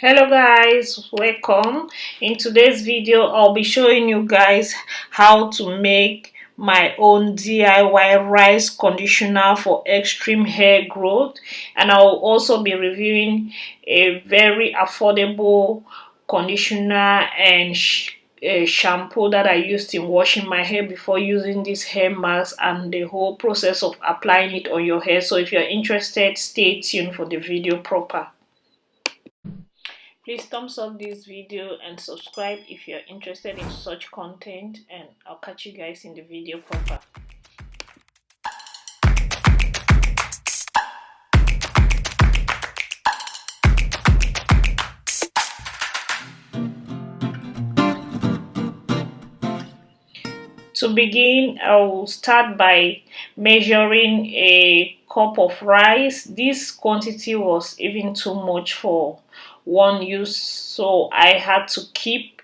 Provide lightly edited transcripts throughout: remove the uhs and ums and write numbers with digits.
Hello guys, welcome. In today's video I'll be showing you guys how to make my own DIY rice conditioner for extreme hair growth, and I'll also be reviewing a very affordable conditioner and shampoo that I used in washing my hair before using this hair mask and the whole process of applying it on your hair. So if you're interested, stay tuned for the video proper. Please thumbs up this video and subscribe if you're interested in such content, and I'll catch you guys in the video proper. To begin, I will start by measuring a cup of rice. This quantity was even too much for one use, so I had to keep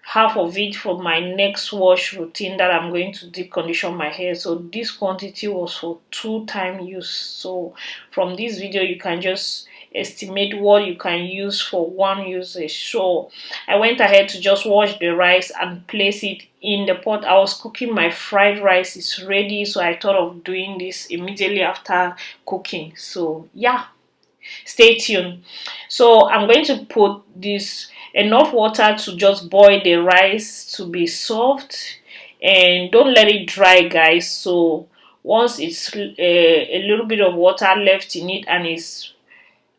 half of it for my next wash routine that I'm going to deep condition my hair. So this quantity was for 2 time use. So from this video you can just estimate what you can use for one usage. So I went ahead to just wash the rice and place it in the pot. I was cooking my fried rice, is ready, so I thought of doing this immediately after cooking. So yeah, stay tuned. So I'm going to put this enough water to just boil the rice to be soft, and don't let it dry guys. So once it's a little bit of water left in it and it's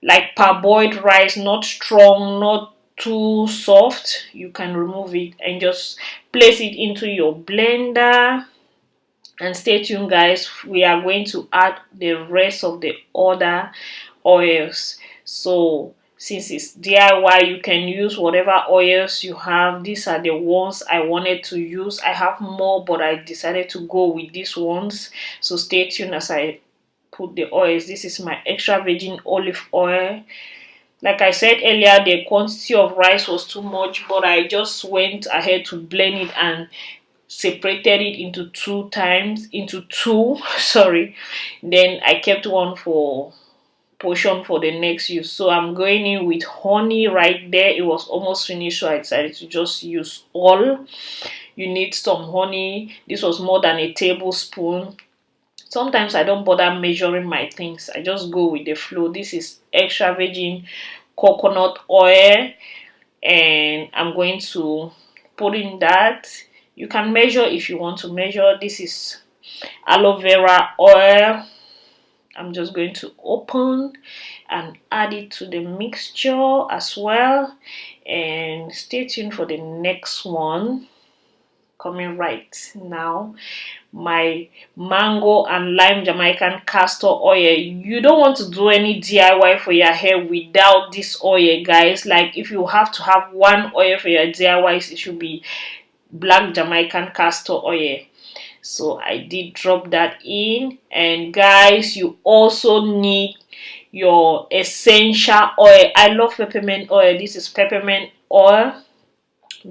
like parboiled rice, not strong, not too soft, you can remove it and just place it into your blender. And stay tuned guys, we are going to add the rest of the other oils. So since it's DIY, you can use whatever oils you have. These are the ones I wanted to use. I have more, but I decided to go with these ones. So stay tuned as I put the oils. This is my extra virgin olive oil. Like I said earlier, the quantity of rice was too much, but I just went ahead to blend it and separated it into two sorry. Then I kept one for portion for the next use. So I'm going in with honey right there. It was almost finished, so I decided to just use all. You need some honey. This was more than a tablespoon. Sometimes I don't bother measuring my things, I just go with the flow. This is extra virgin coconut oil, and I'm going to put in that. You can measure if you want to measure. This is aloe vera oil. I'm just going to open and add it to the mixture as well, and stay tuned for the next one coming right now. My mango and lime Jamaican castor oil. You don't want to do any DIY for your hair without this oil guys. Like if you have to have one oil for your DIYs, it should be black Jamaican castor oil. So I did drop that in, and guys, you also need your essential oil. I love peppermint oil. This is peppermint oil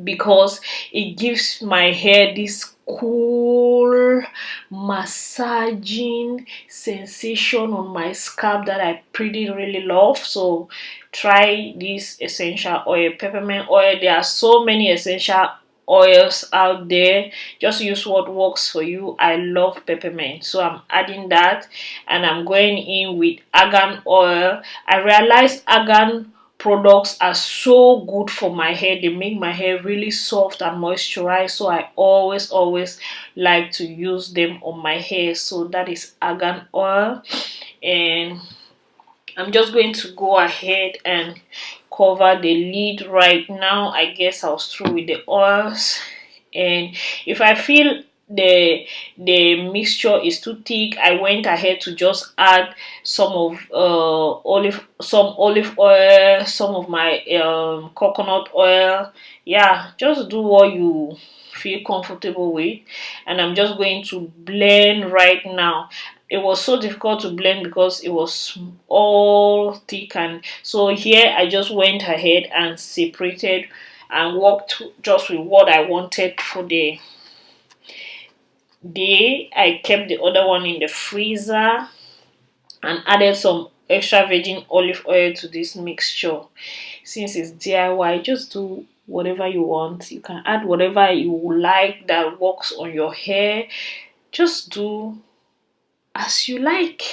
because it gives my hair this cool massaging sensation on my scalp that I pretty really love. So try this essential oil, peppermint oil. There are so many essential oils out there, just use what works for you. I love peppermint, so I'm adding that, and I'm going in with argan oil. I realized argan products are so good for my hair. They make my hair really soft and moisturized, so I always like to use them on my hair. So that is argan oil, and I'm just going to go ahead and cover the lid right now. I guess I was through with the oils, and if I feel the mixture is too thick, I went ahead to just add some of olive oil, some of my coconut oil. Yeah, just do what you feel comfortable with, and I'm just going to blend right now. It was so difficult to blend because it was all thick, and so here I just went ahead and separated and worked just with what I wanted for the day. I kept the other one in the freezer and added some extra virgin olive oil to this mixture. Since it's DIY, just do whatever you want. You can add whatever you like that works on your hair. Just do as you like.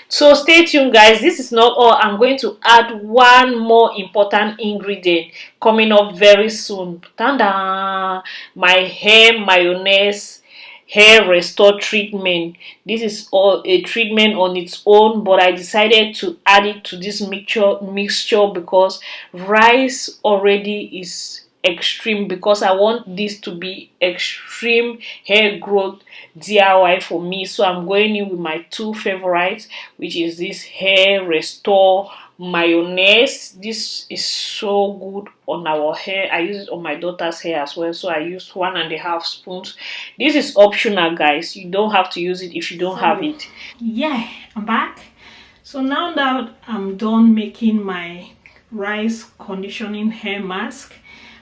So stay tuned, guys. This is not all. I'm going to add one more important ingredient coming up very soon. Ta-da! My hair mayonnaise hair restore treatment. This is all a treatment on its own, but I decided to add it to this mixture because rice already is extreme, because I want this to be extreme hair growth DIY for me. So I'm going in with my two favorites, which is this hair restore mayonnaise. This is so good on our hair. I use it on my daughter's hair as well, so I used 1.5 spoons. This is optional, guys. You don't have to use it if you don't have it. Yeah, I'm back. So now that I'm done making my rice conditioning hair mask,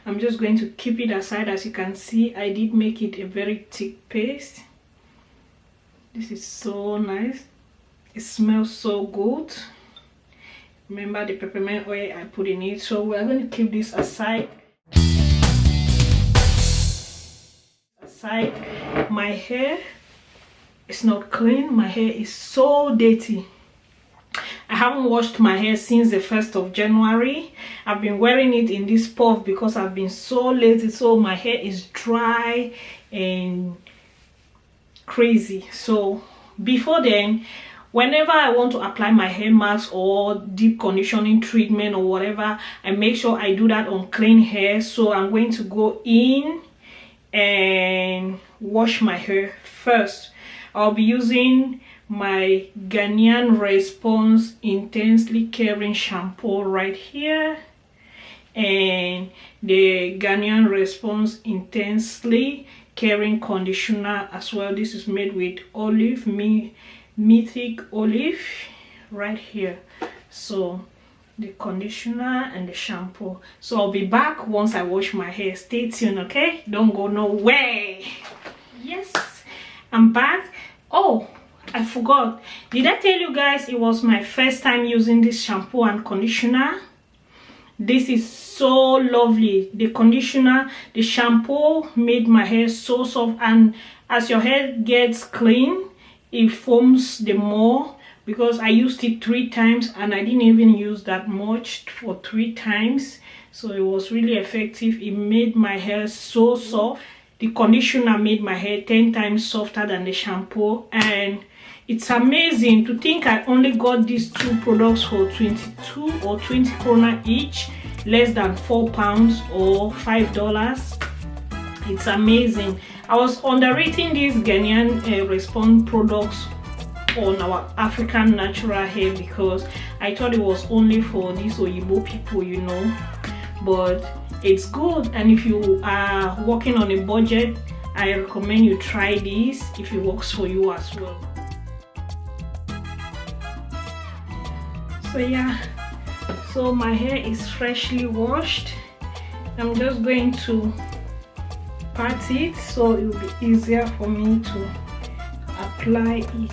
I'm just going to keep it aside. As you can see, I did make it a very thick paste. This is so nice. It smells so good. Remember the peppermint oil I put in it. So we're going to keep this aside. My hair is not clean. My hair is so dirty. I haven't washed my hair since the 1st of January. I've been wearing it in this puff because I've been so lazy. So my hair is dry and crazy. So before then, whenever I want to apply my hair mask or deep conditioning treatment or whatever, I make sure I do that on clean hair. So I'm going to go in and wash my hair first. I'll be using my Ghanaian Response Intensely Caring shampoo right here, and the Ghanaian Response Intensely Caring conditioner as well. This is made with olive, mythic olive right here. So the conditioner and the shampoo. So I'll be back once I wash my hair. Stay tuned, okay? Don't go nowhere. Yes, I'm back. Oh, I forgot. Did I tell you guys it was my first time using this shampoo and conditioner? This is so lovely. The conditioner, the shampoo made my hair so soft, and as your hair gets clean, it foams the more, because I used it 3 times and I didn't even use that much for 3 times. So it was really effective. It made my hair so soft. The conditioner made my hair 10 times softer than the shampoo, and it's amazing to think I only got these 2 products for 22 or 20 krona each, less than £4 or $5. It's amazing. I was underrating these Ghanaian Response products on our African natural hair because I thought it was only for these Oyibo people, you know, but it's good. And if you are working on a budget, I recommend you try this if it works for you as well. So yeah, so my hair is freshly washed. I'm just going to part it so it will be easier for me to apply it.